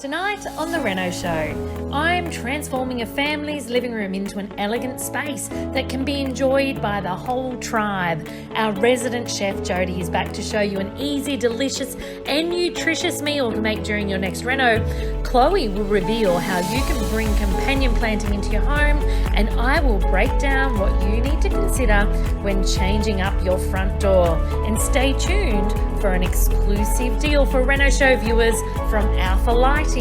Tonight on The Reno Show, I'm transforming a family's living room into an elegant space that can be enjoyed by the whole tribe. Our resident chef Jody is back to show you an easy, delicious and nutritious meal to make during your next reno. Chloe will reveal how you can bring companion planting into your home, and I will break down what you need to consider when changing up your front door. And stay tuned for an exclusive deal for Reno Show viewers from Alpha Lighting.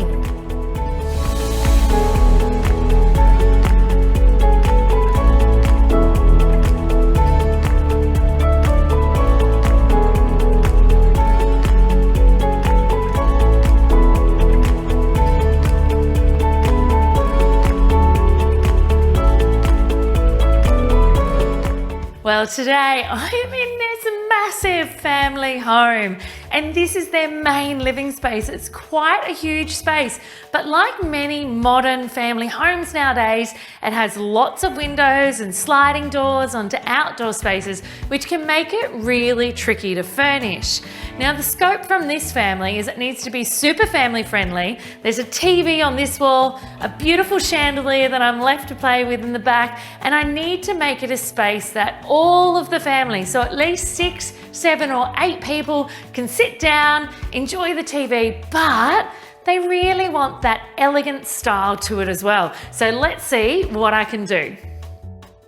Well, today I'm in this massive family home, and this is their main living space. It's quite a huge space, but like many modern family homes nowadays, it has lots of windows and sliding doors onto outdoor spaces, which can make it really tricky to furnish. Now, the scope from this family is it needs to be super family friendly. There's a TV on this wall, a beautiful chandelier that I'm left to play with in the back, and I need to make it a space that all of the family, so at least 6, 7 or 8 people can sit down, enjoy the TV, but they really want that elegant style to it as well. So let's see what I can do.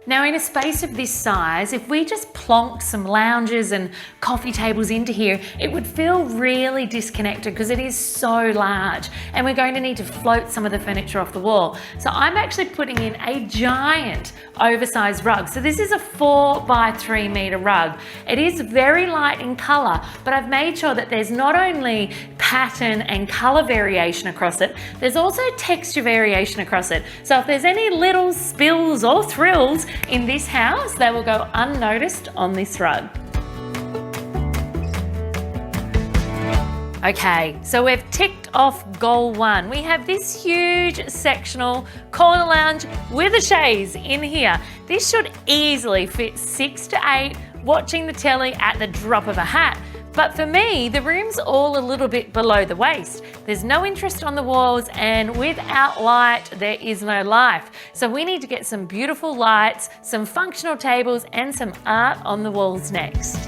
Now, in a space of this size, if we just plonk some lounges and coffee tables into here, it would feel really disconnected because it is so large, and we're going to need to float some of the furniture off the wall. So I'm actually putting in a giant oversized rug. So this is a 4 by 3 meter rug. It is very light in color, but I've made sure that there's not only pattern and color variation across it, there's also texture variation across it. So if there's any little spills or thrills in this house, they will go unnoticed on this rug. Okay, so we've ticked off goal 1. We have this huge sectional corner lounge with a chaise in here. This should easily fit 6 to 8 watching the telly at the drop of a hat. But for me, the room's all a little bit below the waist. There's no interest on the walls, and without light, there is no life. So we need to get some beautiful lights, some functional tables, and some art on the walls next.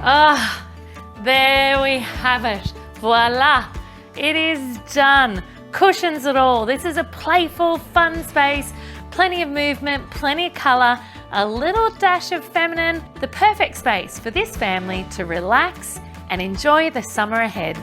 Ah, there we have it. Voila, it is done. Cushions and all. This is a playful, fun space. Plenty of movement, plenty of color, a little dash of feminine. The perfect space for this family to relax and enjoy the summer ahead.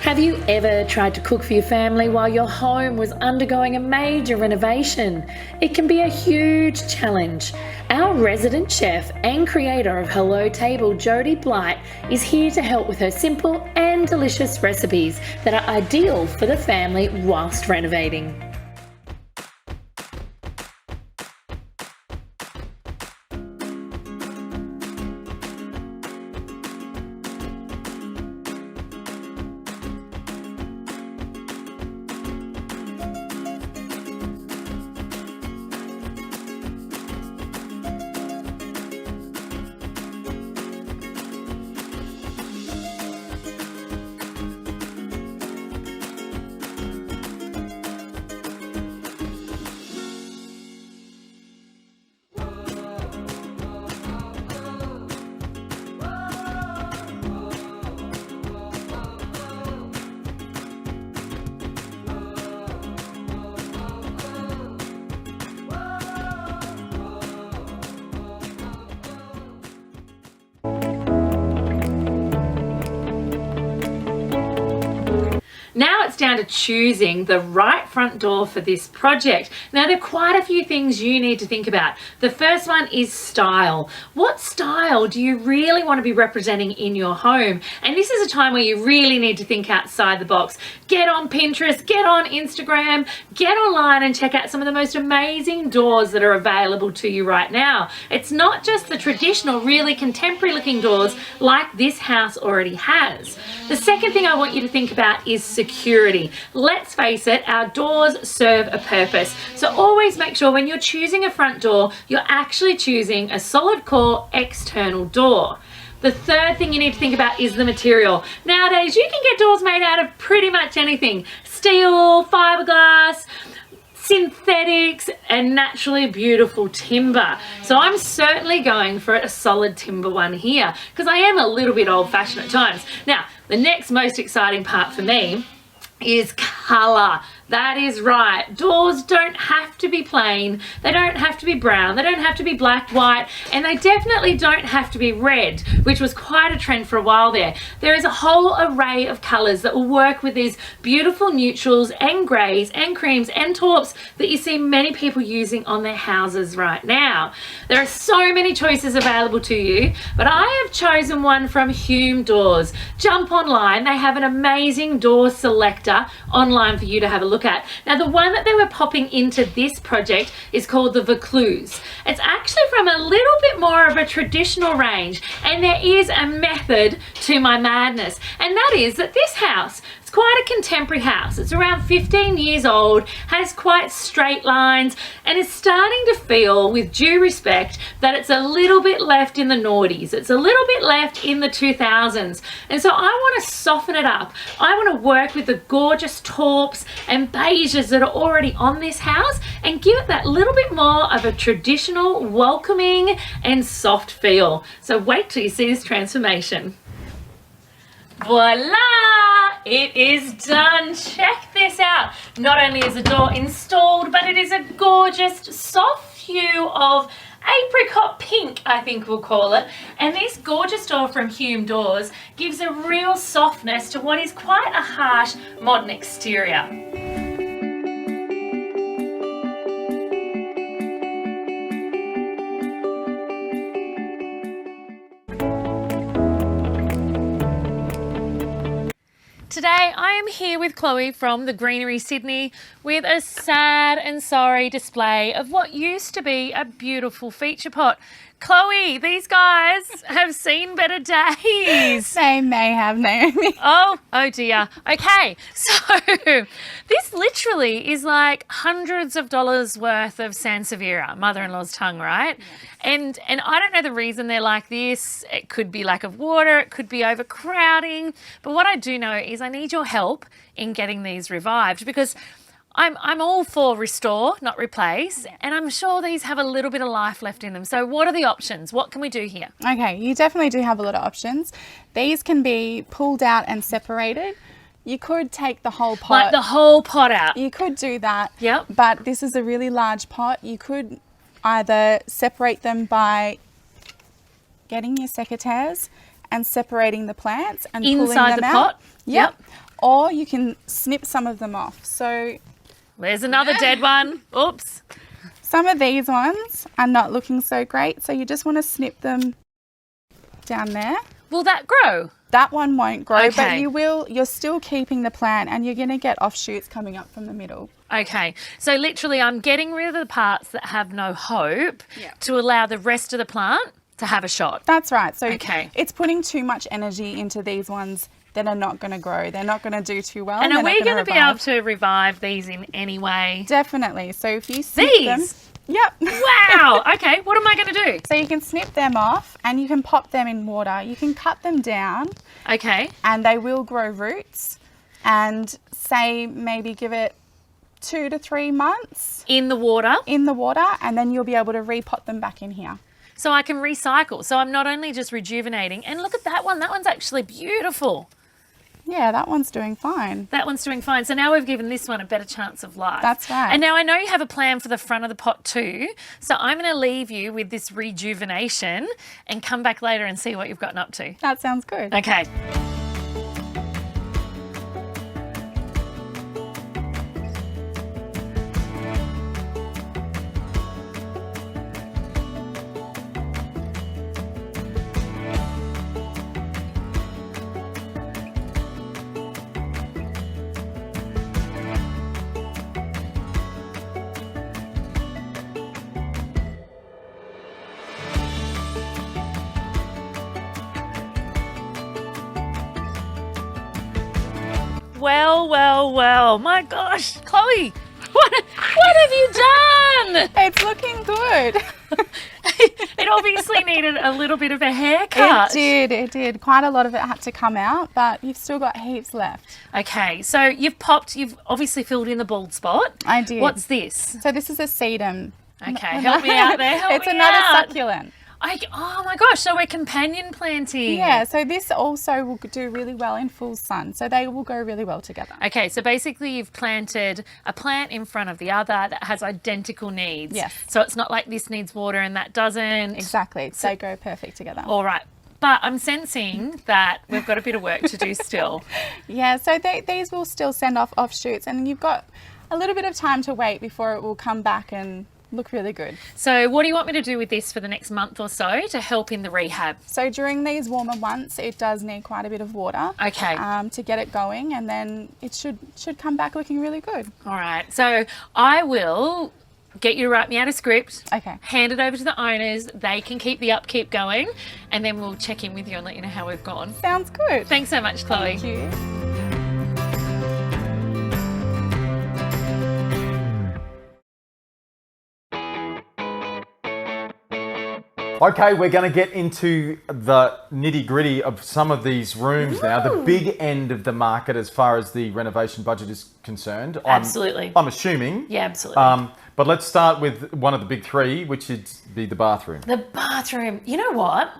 Have you ever tried to cook for your family while your home was undergoing a major renovation? It can be a huge challenge. Our resident chef and creator of Hello Table, Jody Blight, is here to help with her simple and delicious recipes that are ideal for the family whilst renovating. Now it's down to choosing the right front door for this project. Now there are quite a few things you need to think about. The first one is style. What style do you really want to be representing in your home? And this is a time where you really need to think outside the box. Get on Pinterest, get on Instagram, get online and check out some of the most amazing doors that are available to you right now. It's not just the traditional, really contemporary looking doors like this house already has. The second thing I want you to think about is security. Let's face it, our doors serve a purpose. So always make sure when you're choosing a front door, you're actually choosing a solid core external door. The third thing you need to think about is the material. Nowadays, you can get doors made out of pretty much anything. Steel, fiberglass, synthetics, and naturally beautiful timber. So I'm certainly going for a solid timber one here because I am a little bit old-fashioned at times. Now, the next most exciting part for me is colour. That is right. Doors don't have to be plain. They don't have to be brown. They don't have to be black, white, and they definitely don't have to be red, which was quite a trend for a while there. There is a whole array of colours that will work with these beautiful neutrals and greys and creams and taupes that you see many people using on their houses right now. There are so many choices available to you, but I have chosen one from Hume Doors. Jump online. They have an amazing door selector online for you to have a look at. Now the one that they were popping into this project is called the Vaucluse. It's actually from a little bit more of a traditional range, and there is a method to my madness, and that is that this house, it's quite a contemporary house. It's around 15 years old, has quite straight lines, and is starting to feel, with due respect, that it's a little bit left in the noughties. It's a little bit left in the 2000s. And so I want to soften it up. I want to work with the gorgeous taupes and beiges that are already on this house and give it that little bit more of a traditional, welcoming and soft feel. So wait till you see this transformation. Voila! It is done. Check this out. Not only is the door installed, but it is a gorgeous soft hue of apricot pink, I think we'll call it. And this gorgeous door from Hume Doors gives a real softness to what is quite a harsh modern exterior. Today I am here with Chloe from the Greenery Sydney with a sad and sorry display of what used to be a beautiful feature pot. Chloe, these guys have seen better days. They may have, Naomi. Oh dear. Okay, so this literally is like hundreds of dollars worth of Sansevieria, mother-in-law's tongue, right? Yes. And I don't know the reason they're like this. It could be lack of water, it could be overcrowding. But what I do know is I need your help in getting these revived, because I'm all for restore, not replace, and I'm sure these have a little bit of life left in them. So what are the options? What can we do here? Okay, you definitely do have a lot of options. These can be pulled out and separated. You could take the whole pot. Like the whole pot out? You could do that. Yep. But this is a really large pot. You could either separate them by getting your secateurs and separating the plants and pulling them out. Inside the pot? Yep. Or you can snip some of them off. So there's another dead one. Oops. some of these ones are not looking so great, so you just want to snip them down there. Will that grow? That one won't grow, Okay. but you're still keeping the plant, and you're going to get offshoots coming up from the middle. Okay, so literally I'm getting rid of the parts that have no hope to allow the rest of the plant to have a shot. That's right. So Okay. it's putting too much energy into these ones that are not going to grow. They're not going to do too well. And are they're we not going to be revive. able to revive these in any way? Definitely. So if you snip them... These? Yep. Wow, okay, what am I going to do? So you can snip them off and you can pop them in water. You can cut them down Okay, and they will grow roots, and say maybe give it 2 to 3 months in the water. in the water, and then you'll be able to repot them back in here. So I can recycle. So I'm not only just rejuvenating, and look at that one's actually beautiful. Yeah, that one's doing fine. That one's doing fine. So now we've given this one a better chance of life. That's right. And now I know you have a plan for the front of the pot too. So I'm going to leave you with this rejuvenation and come back later and see what you've gotten up to. That sounds good. Okay. Well. My gosh, Chloe, what have you done? It's looking good. It obviously needed a little bit of a haircut. It did. Quite a lot of it had to come out, but you've still got heaps left. Okay, so you've obviously filled in the bald spot. I did. What's this? So this is a sedum. Okay, help me out there. It's another succulent. Oh my gosh, so we're companion planting. Yeah, so this also will do really well in full sun. So they will go really well together. Okay, so basically you've planted a plant in front of the other that has identical needs. Yes. So it's not like this needs water and that doesn't. Exactly. They go perfect together. All right. But I'm sensing that we've got a bit of work to do still. Yeah, so these will still send off offshoots, and you've got a little bit of time to wait before it will come back and look really good. So what do you want me to do with this for the next month or so to help in the rehab? So during these warmer months, it does need quite a bit of water. Okay. To get it going, and then it should come back looking really good. All right. So I will get you to write me out a script. Okay. Hand it over to the owners. They can keep the upkeep going, and then we'll check in with you and let you know how we've gone. Sounds good. Thanks so much, Chloe. Thank you. Okay, we're going to get into the nitty-gritty of some of these rooms now, the big end of the market as far as the renovation budget is concerned. Absolutely. I'm assuming. Yeah, absolutely. But let's start with one of the big three, which is the bathroom. The bathroom. You know what?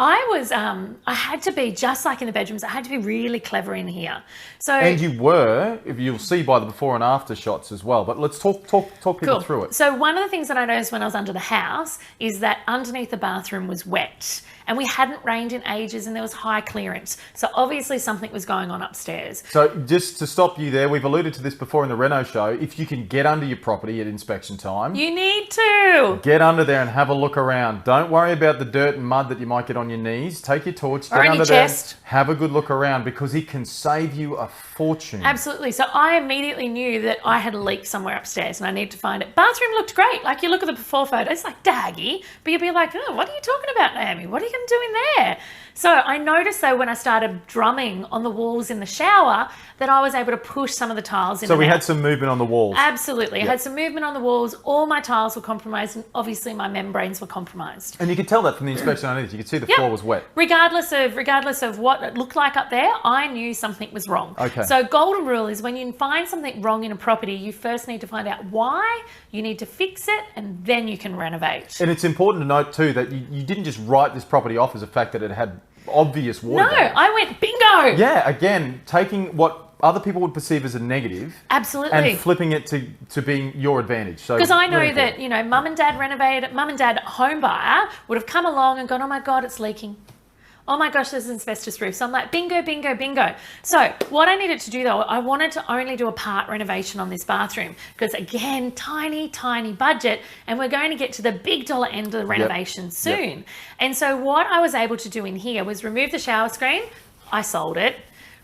I had to be just like in the bedrooms. I had to be really clever in here. So And you were, if you'll see by the before and after shots as well. But let's talk people through it. So one of the things that I noticed when I was under the house is that underneath the bathroom was wet, and we hadn't rained in ages, and there was high clearance. So obviously something was going on upstairs. So just to stop you there, we've alluded to this before in the Reno show. If you can get under your property at inspection time, You need to. get under there and have a look around. Don't worry about the dirt and mud that you might get on your knees. Take your torch, get Or in under your there, chest. have a good look around, because it can save you a fortune. Absolutely. So I immediately knew that I had a leak somewhere upstairs and I needed to find it. Bathroom looked great. Like you look at the before photos, like daggy, but you'd be like, oh, what are you talking about, Naomi? What are you going to do in there? So I noticed though when I started drumming on the walls in the shower that I was able to push some of the tiles in. So we and out. had some movement on the walls. Absolutely. I had some movement on the walls. All my tiles were compromised, and obviously my membranes were compromised. And you could tell that from the inspection underneath. You could see the floor was wet. Regardless of what it looked like up there, I knew something was wrong. Okay. So golden rule is when you find something wrong in a property, you first need to find out why, you need to fix it, and then you can renovate. And it's important to note too that you didn't just write this property off as a fact that it had obvious water No, damage. I went bingo. Yeah, again, taking what other people would perceive as a negative Absolutely. and flipping it to being your advantage. So Because I know really that, you know, mum and dad home buyer would have come along and gone, oh my God, it's leaking. Oh my gosh, there's an asbestos roof. So I'm like, bingo, bingo, bingo. So what I needed to do though, I wanted to only do a part renovation on this bathroom because again, tiny, tiny budget, and we're going to get to the big dollar end of the renovation soon. Yep. And so what I was able to do in here was remove the shower screen. I sold it.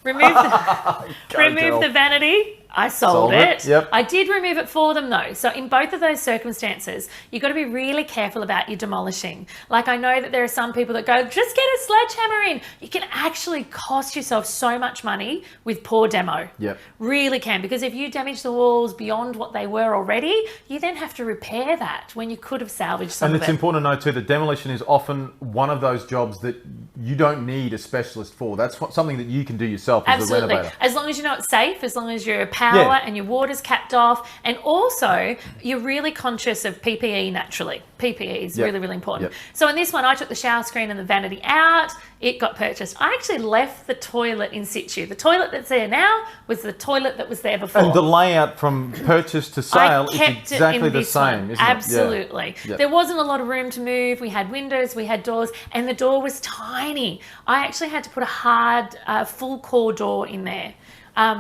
Remove the vanity. I sold it. Yep. I did remove it for them though. So in both of those circumstances, you've got to be really careful about your demolishing. Like I know that there are some people that go, just get a sledgehammer in. You can actually cost yourself so much money with poor demo. Yep. Really can, because if you damage the walls beyond what they were already, you then have to repair that when you could have salvaged some of it. And it's important to know too that demolition is often one of those jobs that you don't need a specialist for. That's something that you can do yourself as a renovator. As long as you know it's safe, as long as your power and your water's capped off, and also you're really conscious of PPE naturally. PPE is really, really important. So in this one, I took the shower screen and the vanity out. It got purchased. I actually left the toilet in situ. The toilet that's there now was the toilet that was there before. And the layout from purchase to sale is exactly the same, isn't it? Absolutely. There wasn't a lot of room to move. We had windows, we had doors, and the door was tiny. I actually had to put a hard full core door in there.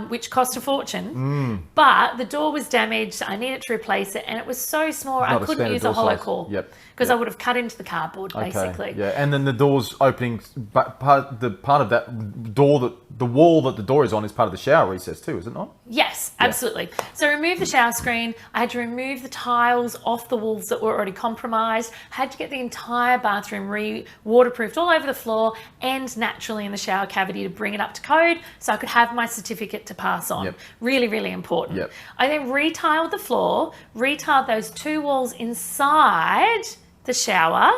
Which cost a fortune, but the door was damaged. I needed to replace it, and it was so small I couldn't use a hollow core because I would have cut into the cardboard basically. Yeah, and then the door's opening, part of that door, the wall that the door is on is part of the shower recess too, is it not? Yes, absolutely. So remove the shower screen. I had to remove the tiles off the walls that were already compromised. I had to get the entire bathroom waterproofed all over the floor and naturally in the shower cavity to bring it up to code so I could have my certificate certificate to pass on. Yep. Really, really important. Yep. I then retiled the floor, retiled those 2 walls inside the shower,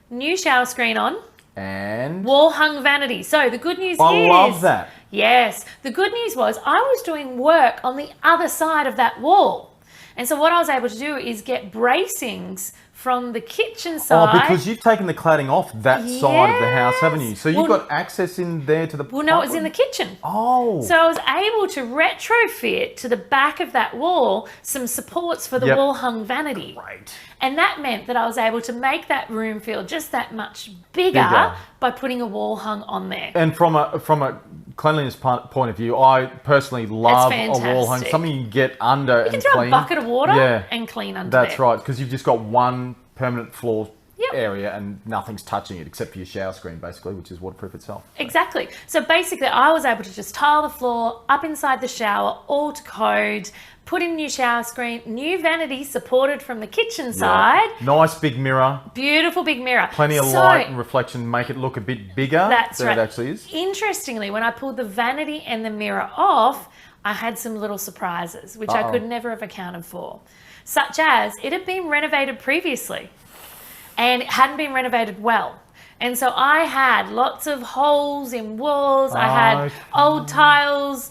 new shower screen on, And wall hung vanity. So the good news I is... love that. Yes. The good news was I was doing work on the other side of that wall. And so what I was able to do is get bracings from the kitchen side. Oh, because you've taken the cladding off that side of the house, haven't you? Yes. So you've Well, got access in there to the... Well, no, it was in the kitchen. Oh. So I was able to retrofit to the back of that wall some supports for the Yep. wall hung vanity. Great. And that meant that I was able to make that room feel just that much bigger, Bigger. by putting a wall hung on there. And from a cleanliness point of view, I personally love a wall hung, fantastic. something you can get under You can and throw clean. a bucket of water Yeah. and clean under That's there. right, because you've just got one permanent floor Yep. area and nothing's touching it except for your shower screen, basically, which is waterproof itself. Exactly. So basically, I was able to just tile the floor up inside the shower, all to code, put in new shower screen, new vanity supported from the kitchen side, Nice big mirror, beautiful big mirror. plenty of So, light and reflection, make it look a bit bigger That's than right. it actually is. Interestingly, when I pulled the vanity and the mirror off, I had some little surprises, which I could never have accounted for. Such as, it had been renovated previously and it hadn't been renovated well. And so I had lots of holes in walls. I had Okay. old tiles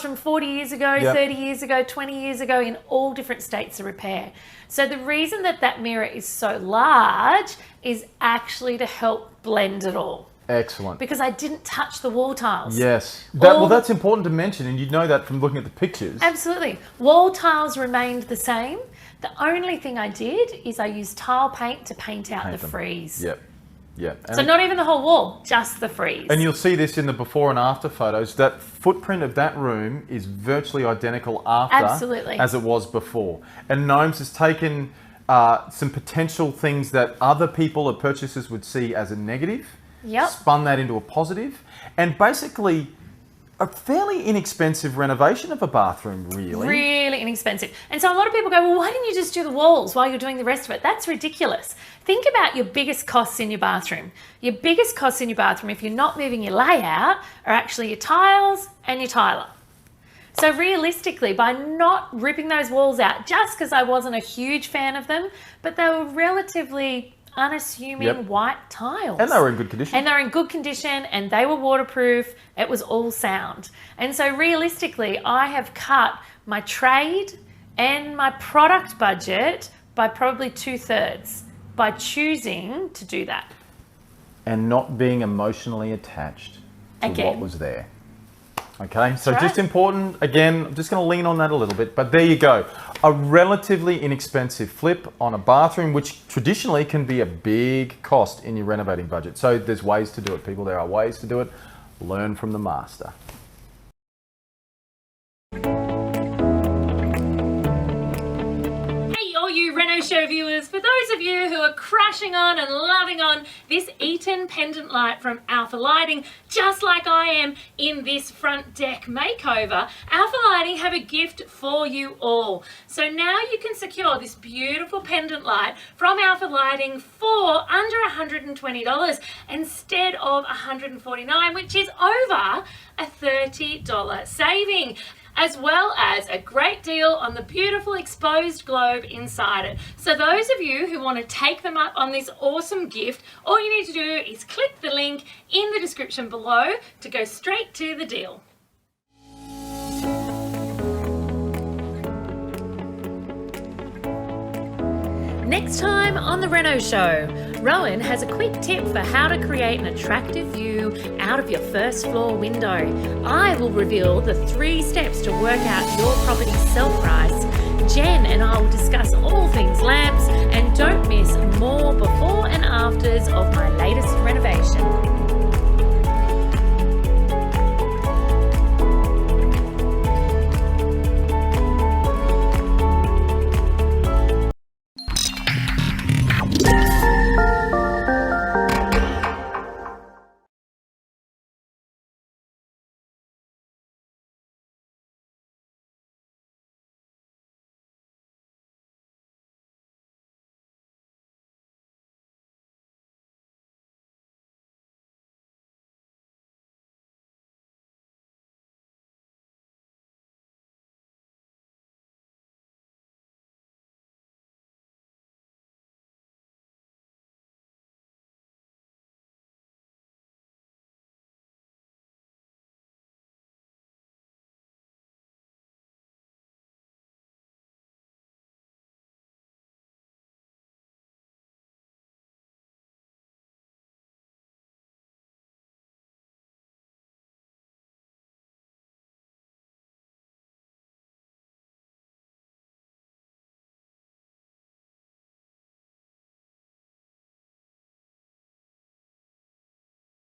from 40 years ago, Yep. 30 years ago, 20 years ago, in all different states of repair. So the reason that that mirror is so large is actually to help blend it all, Excellent. because I didn't touch the wall tiles. Yes. All- Well, that's important to mention, and you'd know that from looking at the pictures. Absolutely. Wall tiles remained the same. The only thing I did is I used tile paint to paint out Paint the them. frieze. Yep. Yep. And, So not even the whole wall, just the frieze. and you'll see this in the before and after photos. That footprint of that room is virtually identical after Absolutely. as it was before. And Gnomes has taken some potential things that other people or purchasers would see as a negative, Yep. spun that into a positive, and basically a fairly inexpensive renovation of a bathroom, really. Really inexpensive. And so a lot of people go, well, why didn't you just do the walls while you're doing the rest of it? That's ridiculous. Think about your biggest costs in your bathroom. Your biggest costs in your bathroom, if you're not moving your layout, are actually your tiles and your tiler. So realistically, by not ripping those walls out, just because I wasn't a huge fan of them, but they were relatively unassuming Yep. white tiles. And they were in good condition. And they're in good condition and they were waterproof. It was all sound. And so realistically, I have cut my trade and my product budget by probably 2/3 by choosing to do that. And not being emotionally attached to what Again. was there. Okay, so right. just important, again, I'm just going to lean on that a little bit, but there you go. A relatively inexpensive flip on a bathroom, which traditionally can be a big cost in your renovating budget. So there's ways to do it, people. There are ways to do it. Learn from the master. Hey, all you Reno Show viewers, for those of you who are crashing on and loving on this Eaton pendant light from Alpha Lighting, just like I am in this front deck makeover, Alpha Lighting have a gift for you all. So now you can secure this beautiful pendant light from Alpha Lighting for under $120 instead of $149, which is over a $30 saving, as well as a great deal on the beautiful exposed globe inside it. So those of you who want to take them up on this awesome gift, all you need to do is click the link in the description below to go straight to the deal. Next time on the Reno Show, Rowan has a quick tip for how to create an attractive view out of your first floor window. I will reveal the 3 steps to work out your property's sell price. Jen and I will discuss all things lamps, and don't miss more before and afters of my latest renovation.